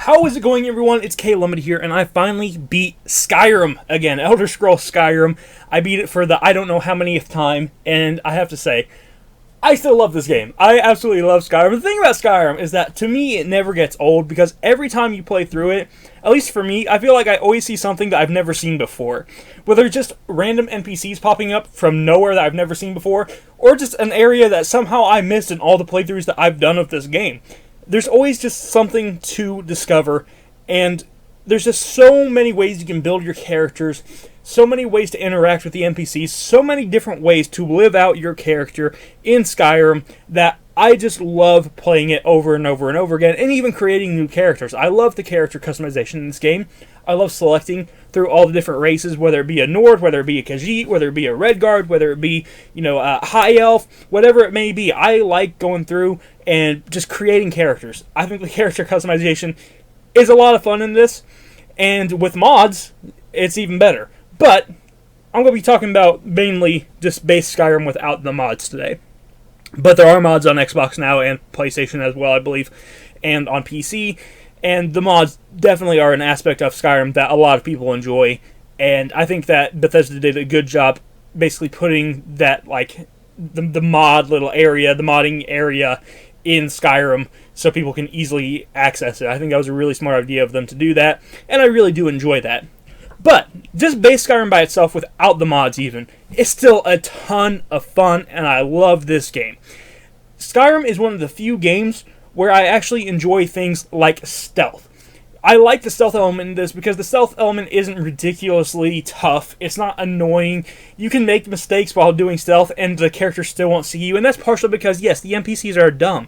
How is it going, everyone? It's K Limited here, and I finally beat Skyrim again. Elder Scrolls Skyrim. I beat it for the I don't know how manyth time, and I have to say, I still love this game. I absolutely love Skyrim. The thing about Skyrim is that, to me, it never gets old, because every time you play through it, at least for me, I feel like I always see something that I've never seen before. Whether just random NPCs popping up from nowhere that I've never seen before, or just an area that somehow I missed in all the playthroughs that I've done of this game. There's always just something to discover, and there's just so many ways you can build your characters, so many ways to interact with the NPCs, so many different ways to live out your character in Skyrim that I just love playing it over and over and over again, and even creating new characters. I love the character customization in this game. I love selecting through all the different races, whether it be a Nord, whether it be a Khajiit, whether it be a Redguard, whether it be, a High Elf, whatever it may be. I like going through and just creating characters. I think the character customization is a lot of fun in this, and with mods, it's even better. But I'm going to be talking about mainly just base Skyrim without the mods today. But there are mods on Xbox now and PlayStation as well, I believe, and on PC. And the mods definitely are an aspect of Skyrim that a lot of people enjoy. And I think that Bethesda did a good job basically putting that, the mod little area, the modding area in Skyrim so people can easily access it. I think that was a really smart idea of them to do that, and I really do enjoy that. But just base Skyrim by itself without the mods even, it's still a ton of fun, and I love this game. Skyrim is one of the few games where I actually enjoy things like stealth. I like the stealth element in this because the stealth element isn't ridiculously tough. It's not annoying. You can make mistakes while doing stealth and the character still won't see you. And that's partially because, yes, the NPCs are dumb.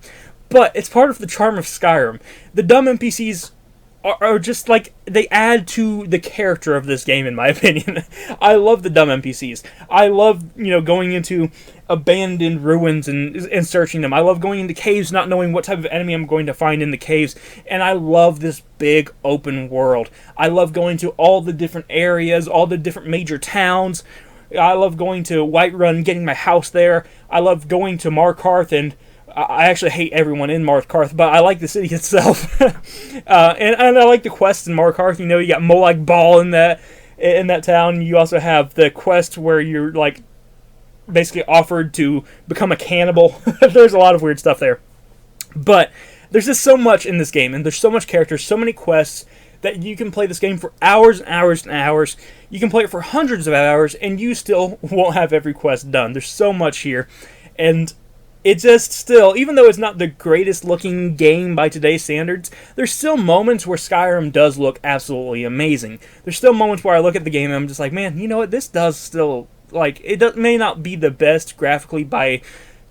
But it's part of the charm of Skyrim. The dumb NPCs are just they add to the character of this game, in my opinion. I love the dumb NPCs. I love, going into abandoned ruins and searching them. I love going into caves not knowing what type of enemy I'm going to find in the caves. And I love this big open world. I love going to all the different areas, all the different major towns. I love going to Whiterun, getting my house there. I love going to Markarth, and I actually hate everyone in Markarth, but I like the city itself. and I like the quests in Markarth. You got Molag Bal in that town. You also have the quest where you're basically offered to become a cannibal. There's a lot of weird stuff there. But there's just so much in this game, and there's so much characters, so many quests, that you can play this game for hours and hours and hours. You can play it for hundreds of hours, and you still won't have every quest done. There's so much here. And it just still, even though it's not the greatest looking game by today's standards, there's still moments where Skyrim does look absolutely amazing. There's still moments where I look at the game and I'm just like, man, you know what, this does still, may not be the best graphically by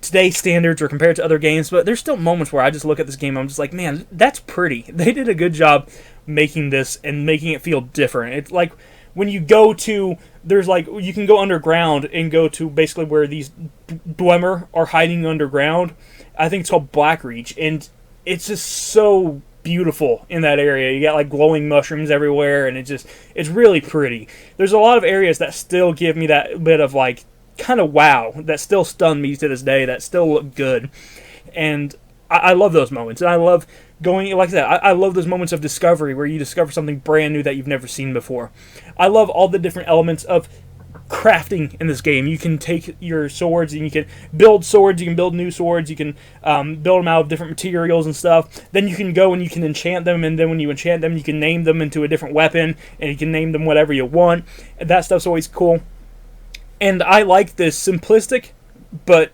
today's standards or compared to other games, but there's still moments where I just look at this game and I'm just like, man, that's pretty. They did a good job making this and making it feel different. It's like when you go to, you can go underground and go to basically where these Dwemer are hiding underground. I think it's called Blackreach, and it's just so beautiful in that area. You got glowing mushrooms everywhere, and it's really pretty. There's a lot of areas that still give me that bit of kind of wow, that still stun me to this day, that still look good. And I love those moments, and I love going, like I said, I love those moments of discovery where you discover something brand new that you've never seen before. I love all the different elements of crafting in this game. You can take your swords and you can build swords, you can build new swords, you can build them out of different materials and stuff. Then you can go and you can enchant them, and then when you enchant them, you can name them into a different weapon, and you can name them whatever you want. And that stuff's always cool. And I like this simplistic but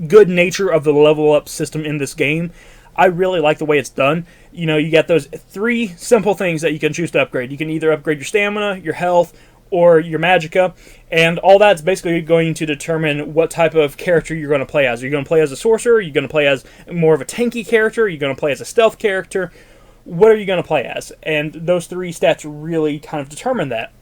good nature of the level up system in this game. I really like the way it's done. You got those 3 simple things that you can choose to upgrade. You can either upgrade your stamina, your health, or your magicka, and all that's basically going to determine what type of character you're going to play as. Are you going to play as a sorcerer? Are you going to play as more of a tanky character? Are you going to play as a stealth character? What are you going to play as? And those 3 stats really kind of determine that.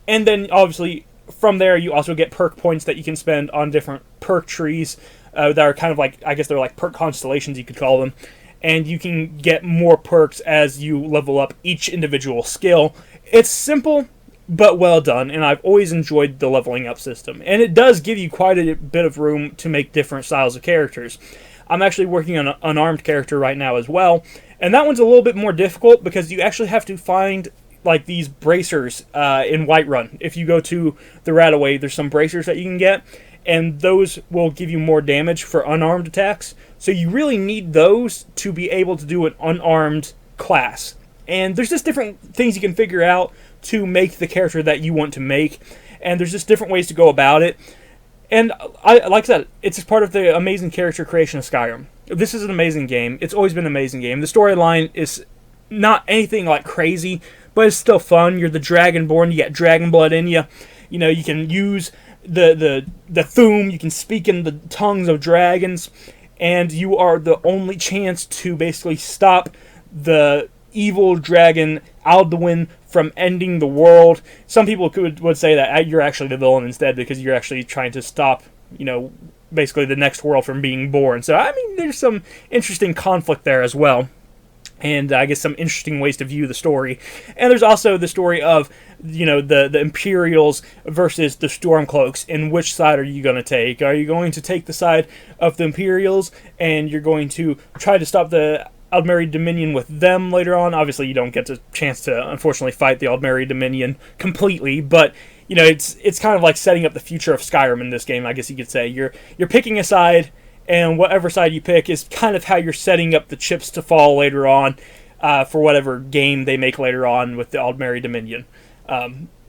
And then, obviously, from there, you also get perk points that you can spend on different perk trees that are kind of I guess they're perk constellations, you could call them. And you can get more perks as you level up each individual skill. It's simple, but well done, and I've always enjoyed the leveling up system. And it does give you quite a bit of room to make different styles of characters. I'm actually working on an unarmed character right now as well, and that one's a little bit more difficult because you actually have to find like these bracers in Whiterun. If you go to the Ratways, there's some bracers that you can get, and those will give you more damage for unarmed attacks. So you really need those to be able to do an unarmed class. And there's just different things you can figure out to make the character that you want to make, and there's just different ways to go about it. And like I said, it's part of the amazing character creation of Skyrim. This is an amazing game. It's always been an amazing game. The storyline is not anything like crazy, but it's still fun. You're the Dragonborn. You got dragon blood in you. You know, you can use the Thuum. You can speak in the tongues of dragons, and you are the only chance to basically stop the evil dragon Alduin from ending the world. Some people would say that you're actually the villain instead, because you're actually trying to stop, you know, basically the next world from being born. So, I mean, there's some interesting conflict there as well. And I guess some interesting ways to view the story. And there's also the story of, you know, the Imperials versus the Stormcloaks, and which side are you going to take? Are you going to take the side of the Imperials, and you're going to try to stop the Aldmeri Dominion with them later on? Obviously, you don't get the chance to, unfortunately, fight the Aldmeri Dominion completely, but, you know, it's kind of like setting up the future of Skyrim in this game, I guess you could say. You're picking a side, and whatever side you pick is kind of how you're setting up the chips to fall later on for whatever game they make later on with the Aldmeri Dominion.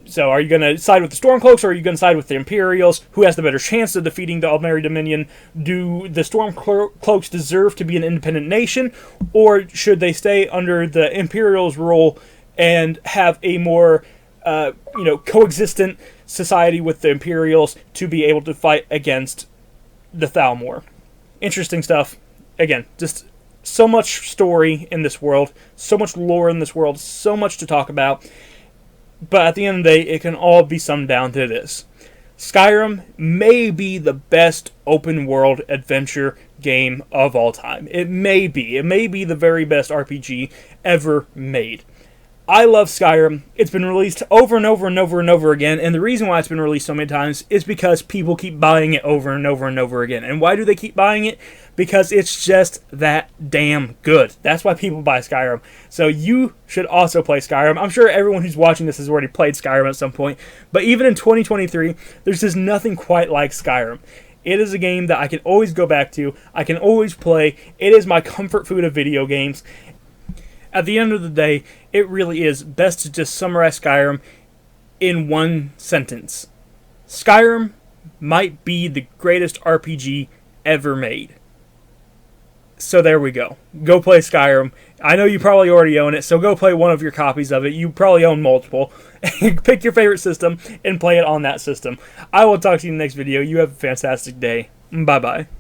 So are you going to side with the Stormcloaks, or are you going to side with the Imperials? Who has the better chance of defeating the Aldmeri Dominion? Do the Stormcloaks deserve to be an independent nation, or should they stay under the Imperials' rule and have a more coexistent society with the Imperials to be able to fight against the Thalmor? Interesting stuff. Again, just so much story in this world, so much lore in this world, so much to talk about. But at the end of the day, it can all be summed down to this. Skyrim may be the best open world adventure game of all time. It may be. It may be the very best RPG ever made. I love Skyrim. It's been released over and over and over and over again, and the reason why it's been released so many times is because people keep buying it over and over and over again. And why do they keep buying it? Because it's just that damn good. That's why people buy Skyrim. So you should also play Skyrim. I'm sure everyone who's watching this has already played Skyrim at some point, but even in 2023, there's just nothing quite like Skyrim. It is a game that I can always go back to. I can always play. It is my comfort food of video games. At the end of the day, it really is best to just summarize Skyrim in one sentence. Skyrim might be the greatest RPG ever made. So there we go. Go play Skyrim. I know you probably already own it, so go play one of your copies of it. You probably own multiple. Pick your favorite system and play it on that system. I will talk to you in the next video. You have a fantastic day. Bye-bye.